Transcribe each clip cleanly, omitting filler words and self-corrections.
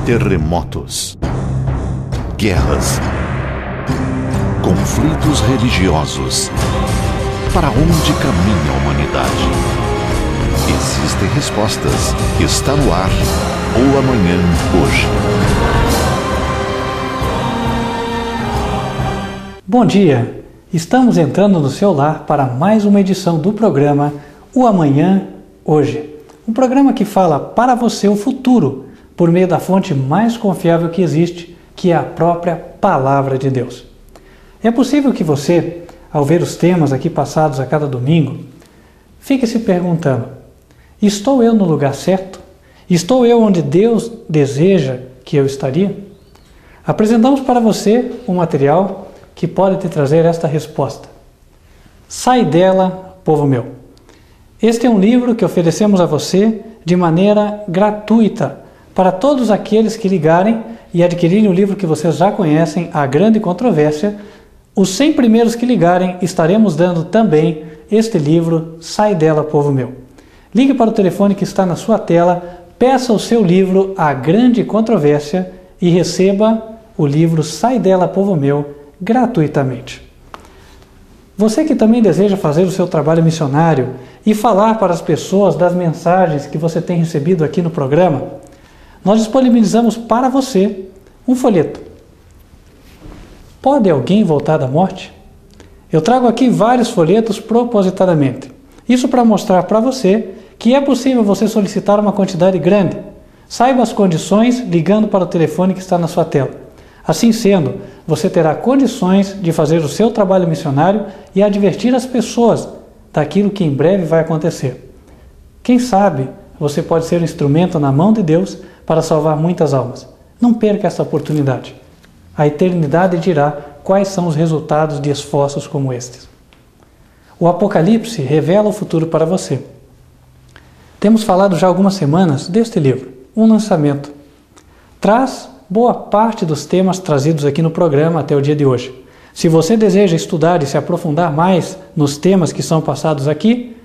terremotos, guerras, conflitos religiosos. Para onde caminha a humanidade? Existem respostas. Está no ar O Amanhã Hoje. Bom dia! Estamos entrando no seu lar para mais uma edição do programa O Amanhã Hoje. Um programa que fala para você o futuro por meio da fonte mais confiável que existe, que é a própria Palavra de Deus. É possível que você, ao ver os temas aqui passados a cada domingo, fique se perguntando: estou eu no lugar certo? Estou eu onde Deus deseja que eu estaria? Apresentamos para você um material que pode te trazer esta resposta. Sai dela, povo meu. Este é um livro que oferecemos a você de maneira gratuita para todos aqueles que ligarem e adquirirem o livro que vocês já conhecem, A Grande Controvérsia. Os 100 primeiros que ligarem, estaremos dando também este livro, Sai dela, povo meu. Ligue para o telefone que está na sua tela, peça o seu livro, A Grande Controvérsia, e receba o livro Sai dela, povo meu, gratuitamente. Você que também deseja fazer o seu trabalho missionário e falar para as pessoas das mensagens que você tem recebido aqui no programa, nós disponibilizamos para você um folheto. Pode alguém voltar da morte? Eu trago aqui vários folhetos propositadamente. Isso para mostrar para você que é possível você solicitar uma quantidade grande. Saiba as condições ligando para o telefone que está na sua tela. Assim sendo, você terá condições de fazer o seu trabalho missionário e advertir as pessoas daquilo que em breve vai acontecer. Quem sabe você pode ser um instrumento na mão de Deus para salvar muitas almas. Não perca essa oportunidade. A eternidade dirá quais são os resultados de esforços como estes. O Apocalipse revela o futuro para você. Temos falado já há algumas semanas deste livro, um lançamento. Traz boa parte dos temas trazidos aqui no programa até o dia de hoje. Se você deseja estudar e se aprofundar mais nos temas que são passados aqui,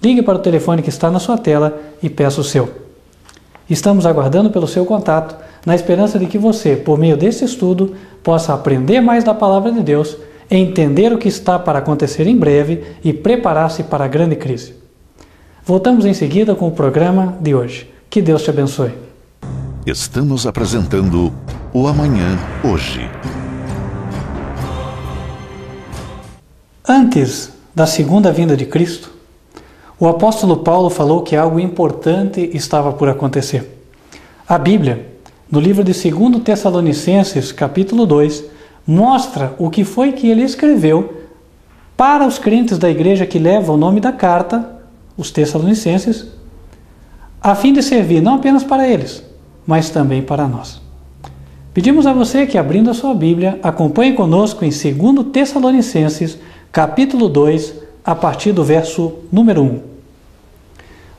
ligue para o telefone que está na sua tela e peça o seu. Estamos aguardando pelo seu contato, na esperança de que você, por meio desse estudo, possa aprender mais da Palavra de Deus, entender o que está para acontecer em breve e preparar-se para a grande crise. Voltamos em seguida com o programa de hoje. Que Deus te abençoe. Estamos apresentando O Amanhã Hoje. Antes da segunda vinda de Cristo, o apóstolo Paulo falou que algo importante estava por acontecer. A Bíblia, no livro de 2 Tessalonicenses, capítulo 2, mostra o que foi que ele escreveu para os crentes da igreja que leva o nome da carta, os Tessalonicenses, a fim de servir não apenas para eles, mas também para nós. Pedimos a você que, abrindo a sua Bíblia, acompanhe conosco em 2 Tessalonicenses, capítulo 2, a partir do verso número 1.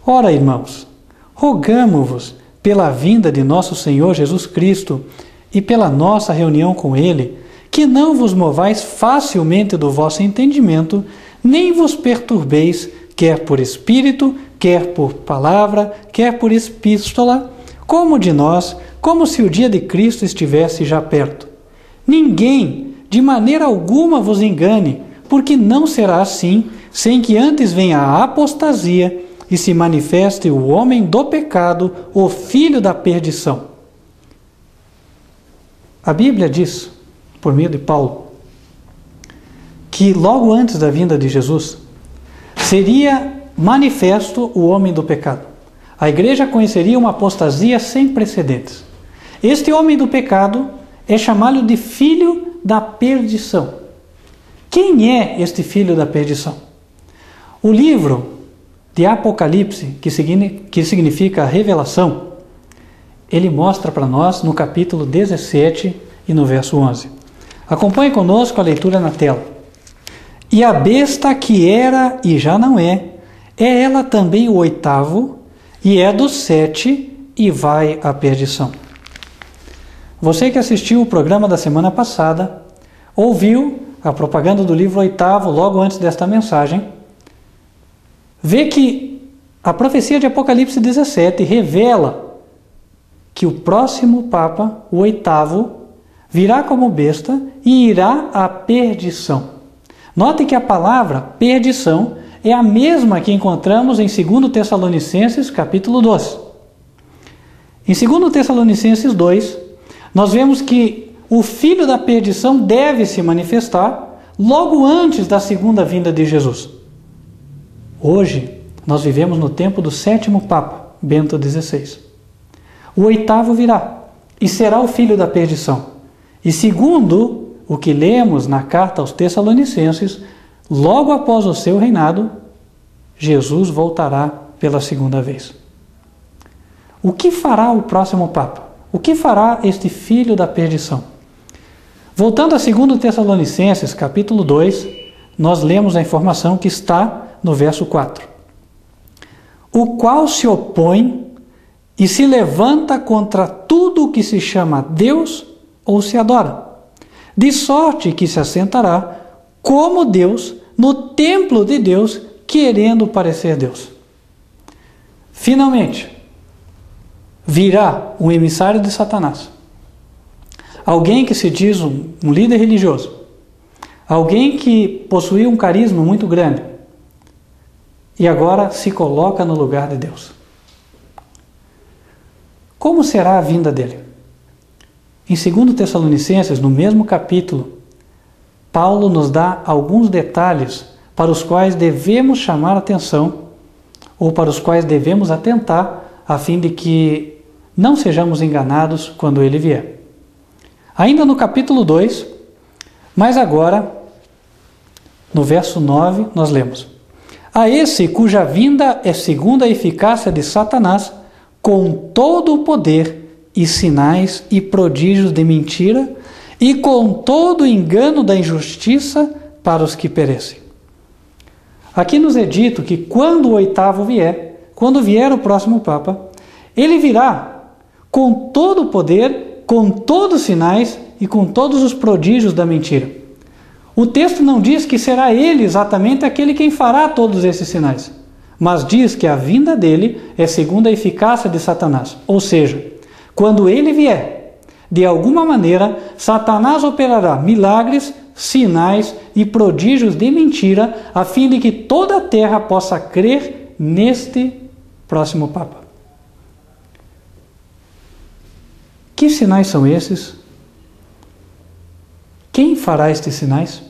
Ora, irmãos, rogamo-vos pela vinda de nosso Senhor Jesus Cristo e pela nossa reunião com Ele, que não vos movais facilmente do vosso entendimento, nem vos perturbeis, quer por espírito, quer por palavra, quer por epístola, como de nós, como se o dia de Cristo estivesse já perto. Ninguém, de maneira alguma, vos engane, porque não será assim, sem que antes venha a apostasia e se manifeste o homem do pecado, o filho da perdição. A Bíblia diz, por meio de Paulo, que logo antes da vinda de Jesus, seria manifesto o homem do pecado. A igreja conheceria uma apostasia sem precedentes. Este homem do pecado é chamado de filho da perdição. Quem é este filho da perdição? O livro de Apocalipse, que significa revelação, ele mostra para nós no capítulo 17 e no verso 11. Acompanhe conosco a leitura na tela. E a besta que era e já não é ela também o 8º, e é do 7 e vai à perdição. Você que assistiu o programa da semana passada, ouviu a propaganda do livro 8º logo antes desta mensagem, vê que a profecia de Apocalipse 17 revela que o próximo Papa, o 8º, virá como besta e irá à perdição. Note que a palavra perdição é a mesma que encontramos em 2 Tessalonicenses, capítulo 2. Em 2 Tessalonicenses 2, nós vemos que o filho da perdição deve se manifestar logo antes da segunda vinda de Jesus. Hoje, nós vivemos no tempo do 7º Papa, Bento XVI. O 8º virá e será o filho da perdição. E segundo o que lemos na carta aos Tessalonicenses, logo após o seu reinado, Jesus voltará pela segunda vez. O que fará o próximo Papa? O que fará este filho da perdição? Voltando a 2 Tessalonicenses, capítulo 2, nós lemos a informação que está no verso 4. O qual se opõe e se levanta contra tudo o que se chama Deus ou se adora, de sorte que se assentará como Deus no templo de Deus, querendo parecer Deus. Finalmente, virá um emissário de Satanás, alguém que se diz um líder religioso, alguém que possuía um carisma muito grande e agora se coloca no lugar de Deus. Como será a vinda dele? Em 2 Tessalonicenses, no mesmo capítulo, Paulo nos dá alguns detalhes para os quais devemos chamar atenção ou para os quais devemos atentar a fim de que não sejamos enganados quando ele vier. Ainda no capítulo 2, mas agora, no verso 9, nós lemos: a esse cuja vinda é segundo a eficácia de Satanás, com todo o poder e sinais e prodígios de mentira, e com todo o engano da injustiça para os que perecem. Aqui nos é dito que quando o 8º vier, quando vier o próximo Papa, ele virá com todo o poder, com todos os sinais e com todos os prodígios da mentira. O texto não diz que será ele exatamente aquele quem fará todos esses sinais, mas diz que a vinda dele é segundo a eficácia de Satanás. Ou seja, quando ele vier, de alguma maneira, Satanás operará milagres, sinais e prodígios de mentira, a fim de que toda a terra possa crer neste próximo Papa. Que sinais são esses? Quem fará estes sinais?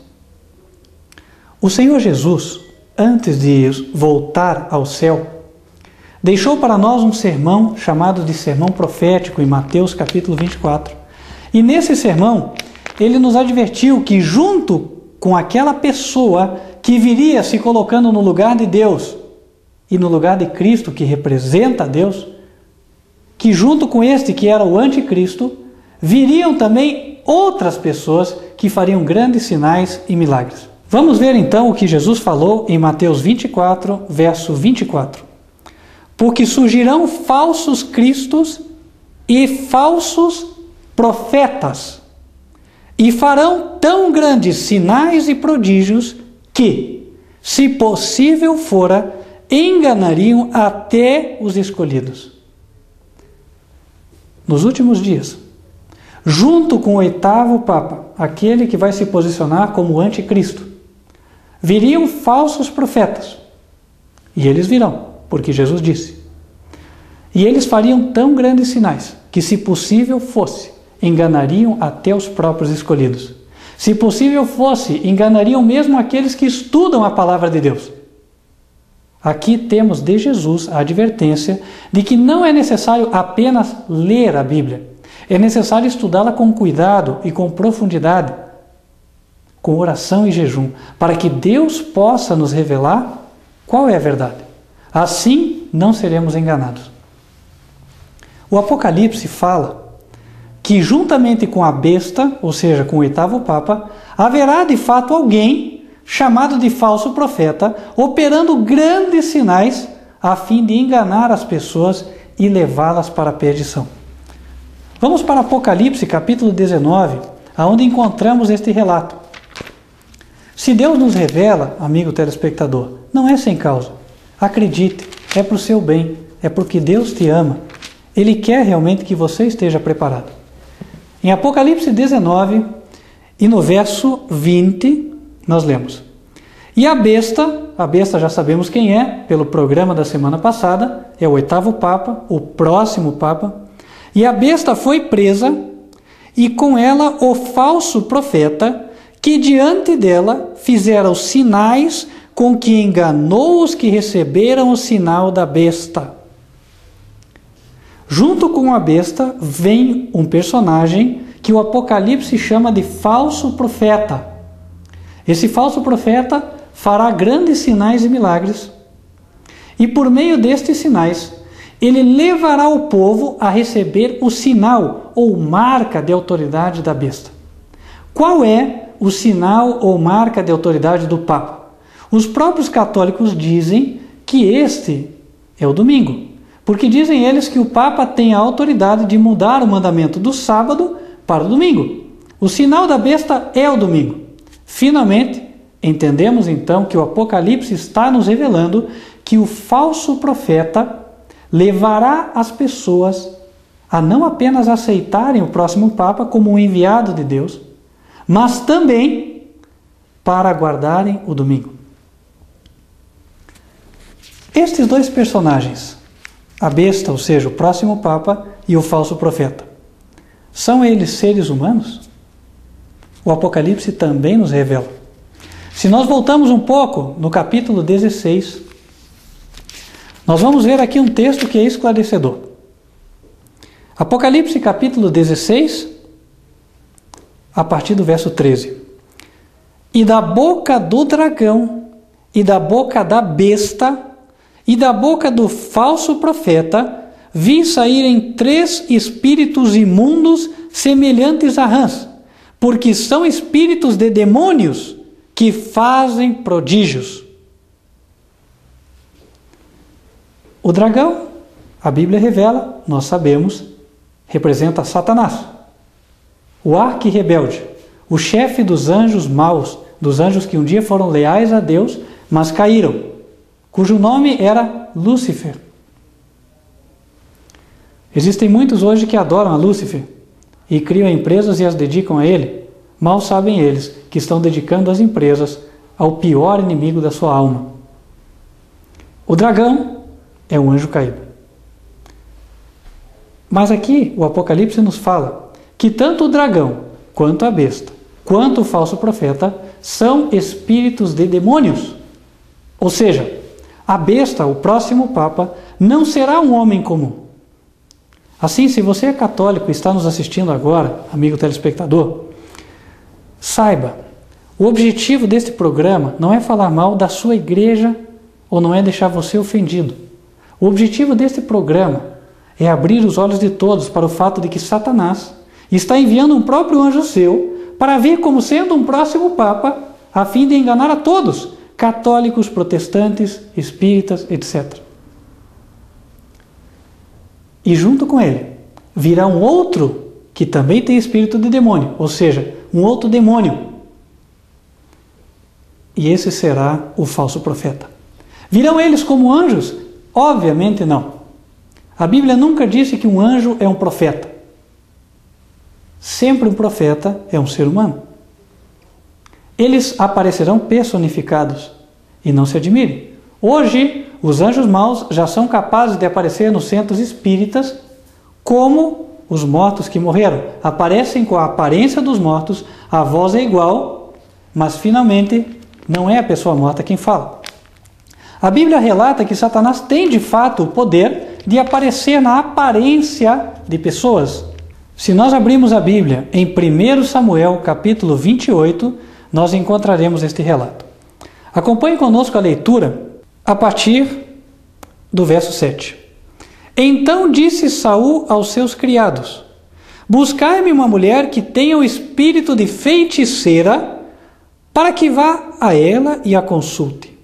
O Senhor Jesus, antes de voltar ao céu, deixou para nós um sermão chamado de sermão profético em Mateus capítulo 24. E nesse sermão, ele nos advertiu que junto com aquela pessoa que viria se colocando no lugar de Deus e no lugar de Cristo, que representa Deus, que junto com este que era o anticristo, viriam também outras pessoas que fariam grandes sinais e milagres. Vamos ver então o que Jesus falou em Mateus 24, verso 24. Porque surgirão falsos cristos e falsos profetas, e farão tão grandes sinais e prodígios que, se possível fora, enganariam até os escolhidos. Nos últimos dias, junto com o 8º Papa, aquele que vai se posicionar como anticristo, viriam falsos profetas, e eles virão, porque Jesus disse. E eles fariam tão grandes sinais que, se possível fosse, enganariam até os próprios escolhidos. Se possível fosse, enganariam mesmo aqueles que estudam a palavra de Deus. Aqui temos de Jesus a advertência de que não é necessário apenas ler a Bíblia, é necessário estudá-la com cuidado e com profundidade, com oração e jejum, para que Deus possa nos revelar qual é a verdade. Assim não seremos enganados. O Apocalipse fala que juntamente com a besta, ou seja, com o 8º Papa, haverá de fato alguém chamado de falso profeta, operando grandes sinais a fim de enganar as pessoas e levá-las para a perdição. Vamos para Apocalipse capítulo 19, onde encontramos este relato. Se Deus nos revela, amigo telespectador, não é sem causa. Acredite, é para o seu bem, é porque Deus te ama. Ele quer realmente que você esteja preparado. Em Apocalipse 19 e no verso 20, nós lemos: E a besta já sabemos quem é, pelo programa da semana passada, é o 8º Papa, o próximo Papa. E a besta foi presa, e com ela o falso profeta, que diante dela fizera os sinais com que enganou os que receberam o sinal da besta. Junto com a besta vem um personagem que o Apocalipse chama de falso profeta. Esse falso profeta fará grandes sinais e milagres, e por meio destes sinais, ele levará o povo a receber o sinal ou marca de autoridade da besta. Qual é o sinal ou marca de autoridade do Papa? Os próprios católicos dizem que este é o domingo, porque dizem eles que o Papa tem a autoridade de mudar o mandamento do sábado para o domingo. O sinal da besta é o domingo. Finalmente, entendemos então que o Apocalipse está nos revelando que o falso profeta levará as pessoas a não apenas aceitarem o próximo Papa como um enviado de Deus, mas também para guardarem o domingo. Estes dois personagens, a besta, ou seja, o próximo Papa, e o falso profeta, são eles seres humanos? O Apocalipse também nos revela. Se nós voltamos um pouco no capítulo 16, nós vamos ver aqui um texto que é esclarecedor. Apocalipse capítulo 16, a partir do verso 13. E da boca do dragão, e da boca da besta, e da boca do falso profeta, vi saírem 3 espíritos imundos semelhantes a rãs, porque são espíritos de demônios que fazem prodígios. O dragão, a Bíblia revela, nós sabemos, representa Satanás, o arqui-rebelde, o chefe dos anjos maus, dos anjos que um dia foram leais a Deus, mas caíram, cujo nome era Lúcifer. Existem muitos hoje que adoram a Lúcifer e criam empresas e as dedicam a ele. Mal sabem eles que estão dedicando as empresas ao pior inimigo da sua alma. O dragão é um anjo caído. Mas aqui o Apocalipse nos fala que tanto o dragão, quanto a besta, quanto o falso profeta são espíritos de demônios. Ou seja, a besta, o próximo Papa, não será um homem comum. Assim, se você é católico e está nos assistindo agora, amigo telespectador, saiba, o objetivo deste programa não é falar mal da sua igreja ou não é deixar você ofendido. O objetivo deste programa é abrir os olhos de todos para o fato de que Satanás está enviando um próprio anjo seu para vir como sendo um próximo Papa, a fim de enganar a todos, católicos, protestantes, espíritas, etc. E junto com ele virá um outro que também tem espírito de demônio, ou seja, um outro demônio. E esse será o falso profeta. Virão eles como anjos? Obviamente não. A Bíblia nunca disse que um anjo é um profeta. Sempre um profeta é um ser humano. Eles aparecerão personificados. E não se admirem. Hoje, os anjos maus já são capazes de aparecer nos centros espíritas como os mortos que morreram. Aparecem com a aparência dos mortos, a voz é igual, mas finalmente não é a pessoa morta quem fala. A Bíblia relata que Satanás tem de fato o poder de aparecer na aparência de pessoas. Se nós abrirmos a Bíblia em 1 Samuel capítulo 28, nós encontraremos este relato. Acompanhe conosco a leitura a partir do verso 7. Então disse Saul aos seus criados: buscai-me uma mulher que tenha o espírito de feiticeira, para que vá a ela e a consulte.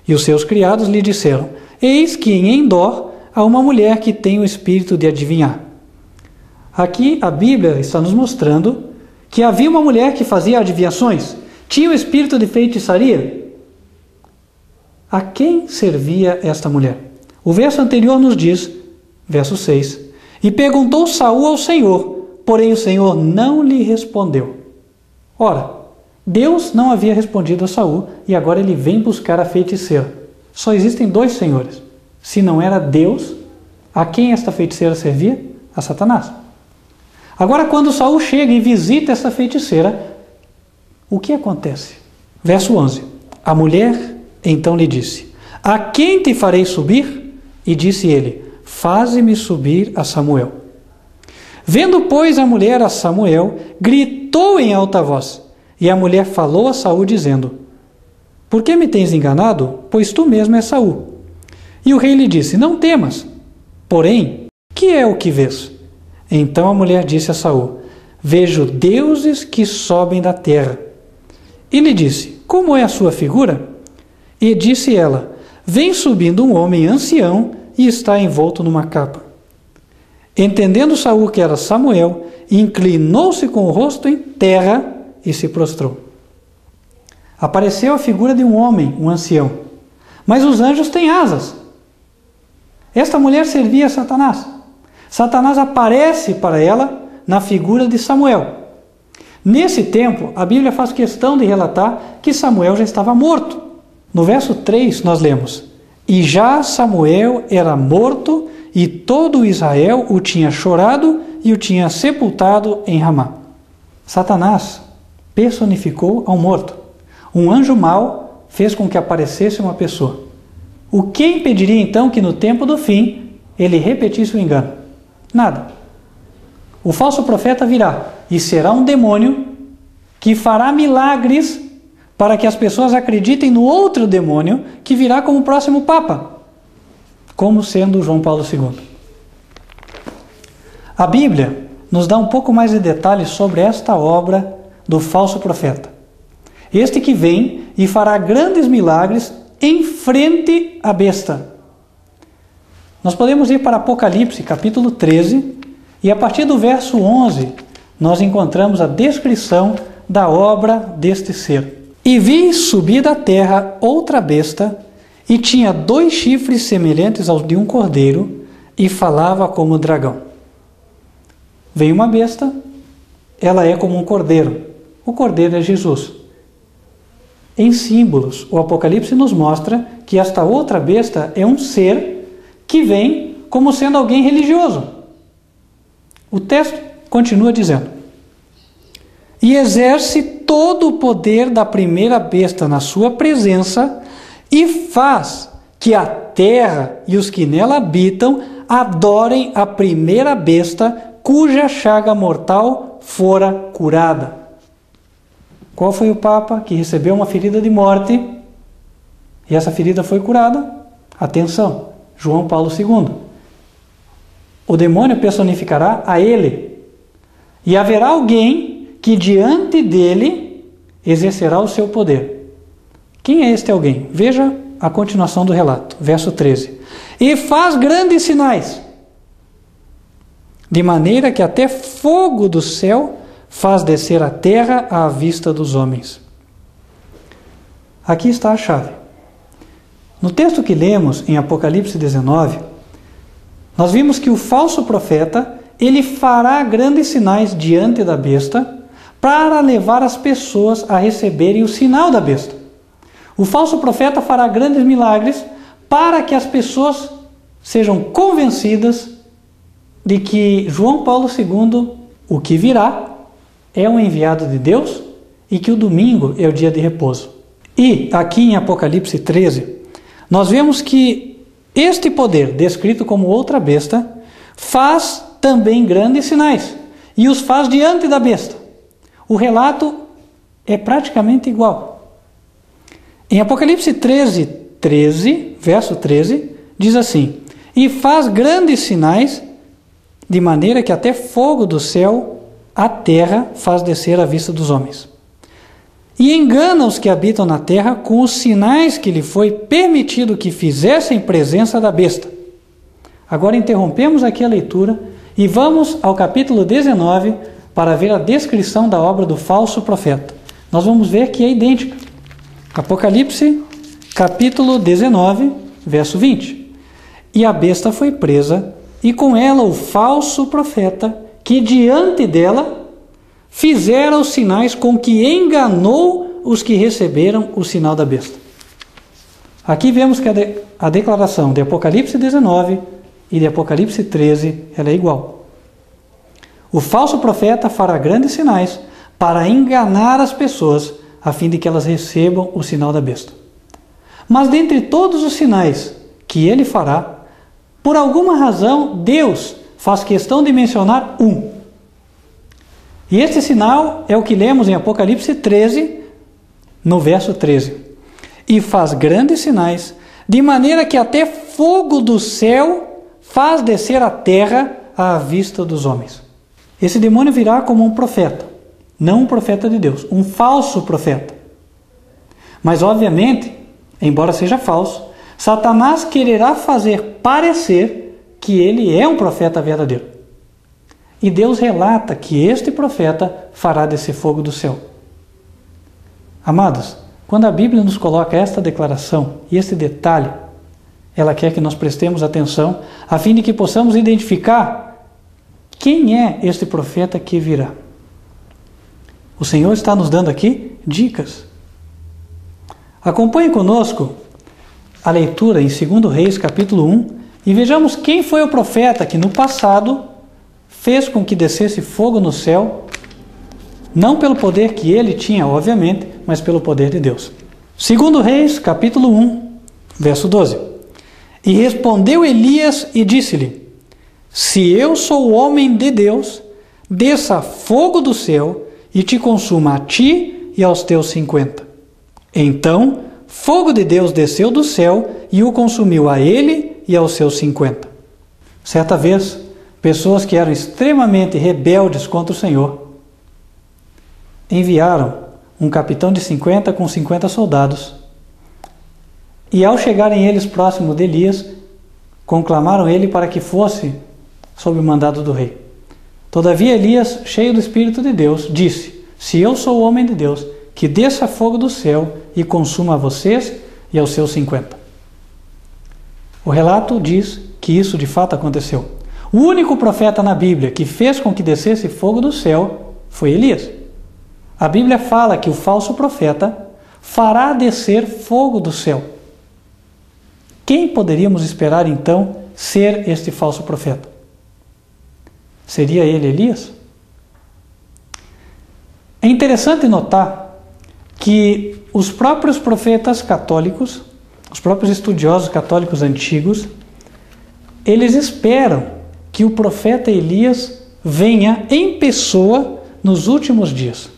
E os seus criados lhe disseram: eis que em Endor há uma mulher que tem o espírito de adivinhar. Aqui a Bíblia está nos mostrando que havia uma mulher que fazia adivinhações, tinha o espírito de feitiçaria. A quem servia esta mulher? O verso anterior nos diz, verso 6, E perguntou Saul ao Senhor, porém o Senhor não lhe respondeu. Ora, Deus não havia respondido a Saul e agora ele vem buscar a feiticeira. Só existem dois senhores. Se não era Deus, a quem esta feiticeira servia? A Satanás. Agora, quando Saul chega e visita essa feiticeira, o que acontece? Verso 11. A mulher então lhe disse: a quem te farei subir? E disse ele: faze-me subir a Samuel. Vendo, pois, a mulher a Samuel, gritou em alta voz. E a mulher falou a Saul, dizendo: por que me tens enganado? Pois tu mesmo és Saul. E o rei lhe disse: não temas. Porém, que é o que vês? Então a mulher disse a Saul: vejo deuses que sobem da terra. E lhe disse: como é a sua figura? E disse ela: vem subindo um homem ancião e está envolto numa capa. Entendendo Saul que era Samuel, inclinou-se com o rosto em terra e se prostrou. Apareceu a figura de um homem, um ancião. Mas os anjos têm asas. Esta mulher servia a Satanás. Satanás aparece para ela na figura de Samuel. Nesse tempo, a Bíblia faz questão de relatar que Samuel já estava morto. No verso 3 nós lemos: e já Samuel era morto, e todo Israel o tinha chorado e o tinha sepultado em Ramá. Satanás personificou ao morto. Um anjo mau fez com que aparecesse uma pessoa. O que impediria então que no tempo do fim ele repetisse o engano? Nada. O falso profeta virá e será um demônio que fará milagres para que as pessoas acreditem no outro demônio que virá como o próximo Papa, como sendo João Paulo II. A Bíblia nos dá um pouco mais de detalhes sobre esta obra do falso profeta. Este que vem e fará grandes milagres em frente à besta. Nós podemos ir para Apocalipse, capítulo 13, e a partir do verso 11, nós encontramos a descrição da obra deste ser. E vi subir da terra outra besta, e tinha 2 chifres semelhantes aos de um cordeiro, e falava como dragão. Veio uma besta, ela é como um cordeiro. O cordeiro é Jesus. Em símbolos, o Apocalipse nos mostra que esta outra besta é um ser que vem como sendo alguém religioso. O texto continua dizendo: e exerce todo o poder da primeira besta na sua presença, e faz que a terra e os que nela habitam adorem a primeira besta, cuja chaga mortal fora curada. Qual foi o Papa que recebeu uma ferida de morte e essa ferida foi curada? Atenção, João Paulo II. O demônio personificará a ele, e haverá alguém que diante dele exercerá o seu poder. Quem é este alguém? Veja a continuação do relato, verso 13. E faz grandes sinais, de maneira que até fogo do céu faz descer a terra à vista dos homens. Aqui está a chave. No texto que lemos em Apocalipse 19, nós vimos que o falso profeta, ele fará grandes sinais diante da besta para levar as pessoas a receberem o sinal da besta. O falso profeta fará grandes milagres para que as pessoas sejam convencidas de que João Paulo II, o que virá, é um enviado de Deus e que o domingo é o dia de repouso. E aqui em Apocalipse 13, nós vemos que este poder, descrito como outra besta, faz também grandes sinais e os faz diante da besta. O relato é praticamente igual. Em Apocalipse 13, verso 13, diz assim: e faz grandes sinais, de maneira que até fogo do céu a terra faz descer à vista dos homens. E engana os que habitam na terra com os sinais que lhe foi permitido que fizessem presença da besta. Agora interrompemos aqui a leitura e vamos ao capítulo 19 para ver a descrição da obra do falso profeta. Nós vamos ver que é idêntica. Apocalipse, capítulo 19, verso 20. E a besta foi presa, e com ela o falso profeta, que diante dela fizera os sinais com que enganou os que receberam o sinal da besta. Aqui vemos que a declaração de Apocalipse 19 e de Apocalipse 13 ela é igual. O falso profeta fará grandes sinais para enganar as pessoas, a fim de que elas recebam o sinal da besta. Mas dentre todos os sinais que ele fará, por alguma razão, Deus faz questão de mencionar um. E este sinal é o que lemos em Apocalipse 13, no verso 13. E faz grandes sinais, de maneira que até fogo do céu faz descer à terra à vista dos homens. Esse demônio virá como um profeta, não um profeta de Deus, um falso profeta. Mas, obviamente, embora seja falso, Satanás quererá fazer parecer que ele é um profeta verdadeiro. E Deus relata que este profeta fará descer fogo do céu. Amados, quando a Bíblia nos coloca esta declaração e este detalhe, ela quer que nós prestemos atenção, a fim de que possamos identificar quem é este profeta que virá. O Senhor está nos dando aqui dicas. Acompanhe conosco a leitura em 2 Reis, capítulo 1, e vejamos quem foi o profeta que no passado fez com que descesse fogo no céu, não pelo poder que ele tinha, obviamente, mas pelo poder de Deus. 2 Reis, capítulo 1, verso 12. E respondeu Elias e disse-lhe: se eu sou o homem de Deus, desça fogo do céu e te consuma a ti e aos teus 50. Então, fogo de Deus desceu do céu e o consumiu a ele e aos seus 50. Certa vez, pessoas que eram extremamente rebeldes contra o Senhor enviaram um capitão de 50 com 50 soldados. E ao chegarem eles próximo de Elias, conclamaram ele para que fosse sob o mandado do rei. Todavia Elias, cheio do Espírito de Deus, disse: se eu sou o homem de Deus, que desça fogo do céu e consuma a vocês e aos seus 50. O relato diz que isso de fato aconteceu. O único profeta na Bíblia que fez com que descesse fogo do céu foi Elias. A Bíblia fala que o falso profeta fará descer fogo do céu. Quem poderíamos esperar então ser este falso profeta? Seria ele Elias? É interessante notar que os próprios profetas católicos, os próprios estudiosos católicos antigos, eles esperam que o profeta Elias venha em pessoa nos últimos dias.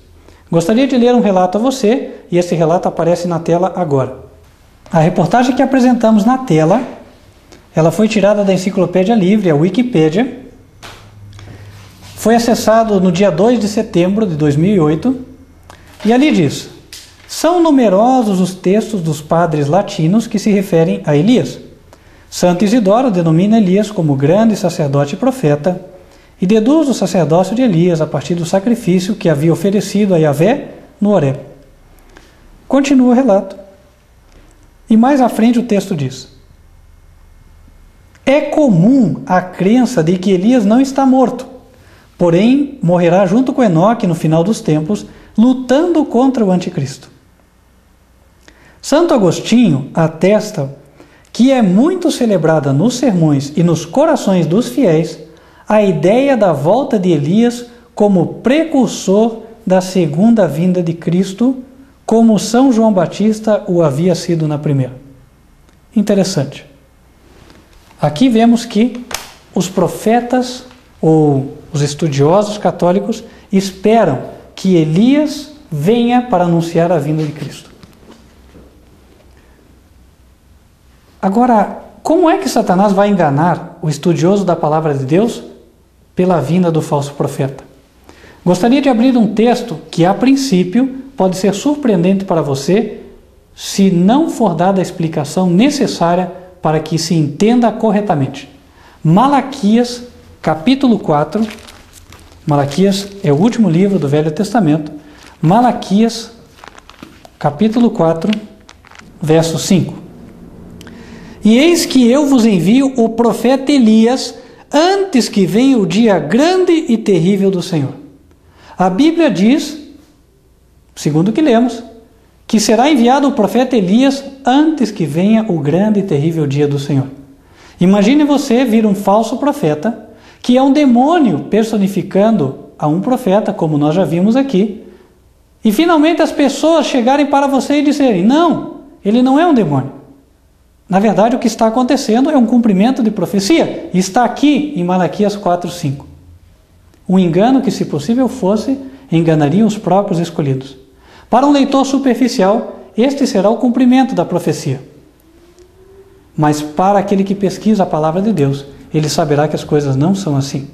Gostaria de ler um relato a você, e esse relato aparece na tela agora. A reportagem que apresentamos na tela, ela foi tirada da Enciclopédia Livre, a Wikipédia. Foi acessado no dia 2 de setembro de 2008, e ali diz: são numerosos os textos dos padres latinos que se referem a Elias. Santo Isidoro denomina Elias como grande sacerdote e profeta, e deduz o sacerdócio de Elias a partir do sacrifício que havia oferecido a Yahvé no Horeb. Continua o relato. E mais à frente o texto diz: é comum a crença de que Elias não está morto, porém morrerá junto com Enoque no final dos tempos, lutando contra o anticristo. Santo Agostinho atesta que é muito celebrada nos sermões e nos corações dos fiéis a ideia da volta de Elias como precursor da segunda vinda de Cristo, como São João Batista o havia sido na primeira. Interessante. Aqui vemos que os profetas ou os estudiosos católicos esperam que Elias venha para anunciar a vinda de Cristo. Agora, como é que Satanás vai enganar o estudioso da palavra de Deus pela vinda do falso profeta? Gostaria de abrir um texto que, a princípio, pode ser surpreendente para você se não for dada a explicação necessária para que se entenda corretamente. Malaquias, capítulo 4. Malaquias é o último livro do Velho Testamento. Malaquias, capítulo 4, verso 5. E eis que eu vos envio o profeta Elias antes que venha o dia grande e terrível do Senhor. A Bíblia diz, segundo o que lemos, que será enviado o profeta Elias antes que venha o grande e terrível dia do Senhor. Imagine você vir um falso profeta, que é um demônio personificando a um profeta, como nós já vimos aqui, e finalmente as pessoas chegarem para você e disserem, não, ele não é um demônio. Na verdade, o que está acontecendo é um cumprimento de profecia, e está aqui em Malaquias 4:5. Um engano que, se possível fosse, enganaria os próprios escolhidos. Para um leitor superficial, este será o cumprimento da profecia. Mas para aquele que pesquisa a palavra de Deus, ele saberá que as coisas não são assim.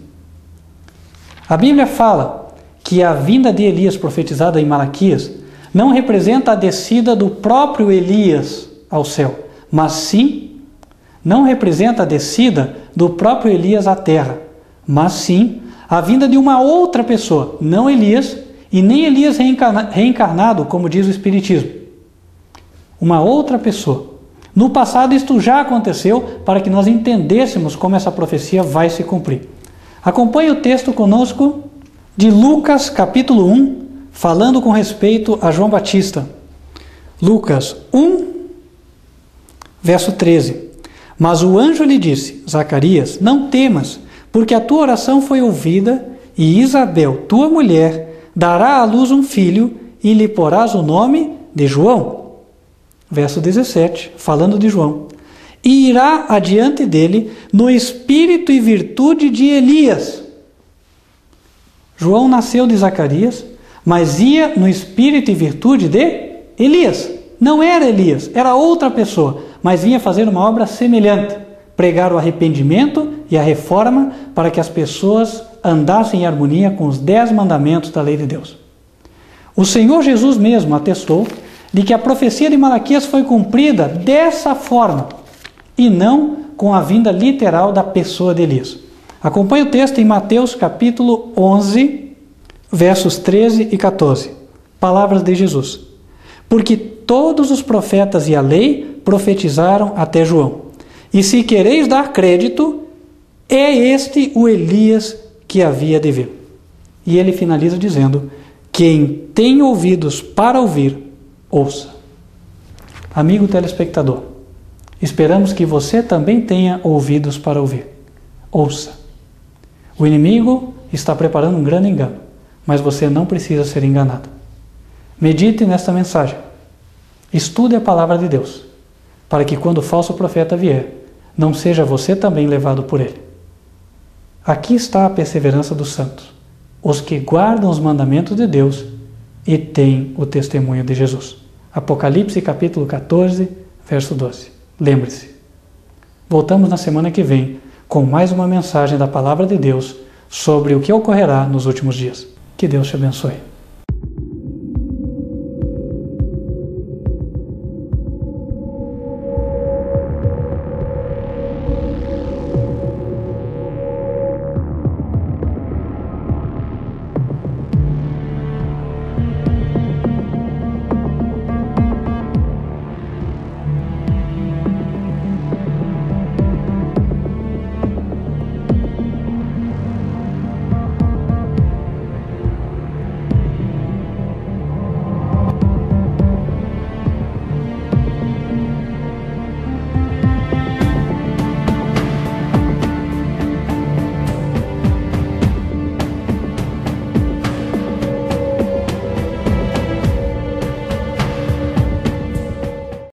A Bíblia fala que a vinda de Elias profetizada em Malaquias não representa a descida do próprio Elias ao céu, mas sim, não representa a descida do próprio Elias à terra, mas sim a vinda de uma outra pessoa, não Elias, e nem Elias reencarnado, como diz o Espiritismo. Uma outra pessoa. No passado isto já aconteceu para que nós entendêssemos como essa profecia vai se cumprir. Acompanhe o texto conosco de Lucas capítulo 1, falando com respeito a João Batista. Lucas 1, verso 13. Mas o anjo lhe disse, Zacarias, não temas, porque a tua oração foi ouvida, e Isabel, tua mulher, dará à luz um filho, e lhe porás o nome de João. Verso 17, falando de João. E irá adiante dele no espírito e virtude de Elias. João nasceu de Zacarias, mas ia no espírito e virtude de Elias. Não era Elias, era outra pessoa, mas vinha fazer uma obra semelhante, pregar o arrependimento e a reforma para que as pessoas andassem em harmonia com os 10 mandamentos da lei de Deus. O Senhor Jesus mesmo atestou de que a profecia de Malaquias foi cumprida dessa forma, e não com a vinda literal da pessoa de Elias. Acompanhe o texto em Mateus capítulo 11, versos 13 e 14. Palavras de Jesus. Porque todos os profetas e a lei profetizaram até João. E se quereis dar crédito, é este o Elias que havia de vir. E ele finaliza dizendo, quem tem ouvidos para ouvir, ouça. Amigo telespectador, esperamos que você também tenha ouvidos para ouvir. Ouça. O inimigo está preparando um grande engano, mas você não precisa ser enganado. Medite nesta mensagem. Estude a palavra de Deus, para que quando o falso profeta vier, não seja você também levado por ele. Aqui está a perseverança dos santos, os que guardam os mandamentos de Deus e têm o testemunho de Jesus. Apocalipse capítulo 14, verso 12. Lembre-se. Voltamos na semana que vem com mais uma mensagem da palavra de Deus sobre o que ocorrerá nos últimos dias. Que Deus te abençoe.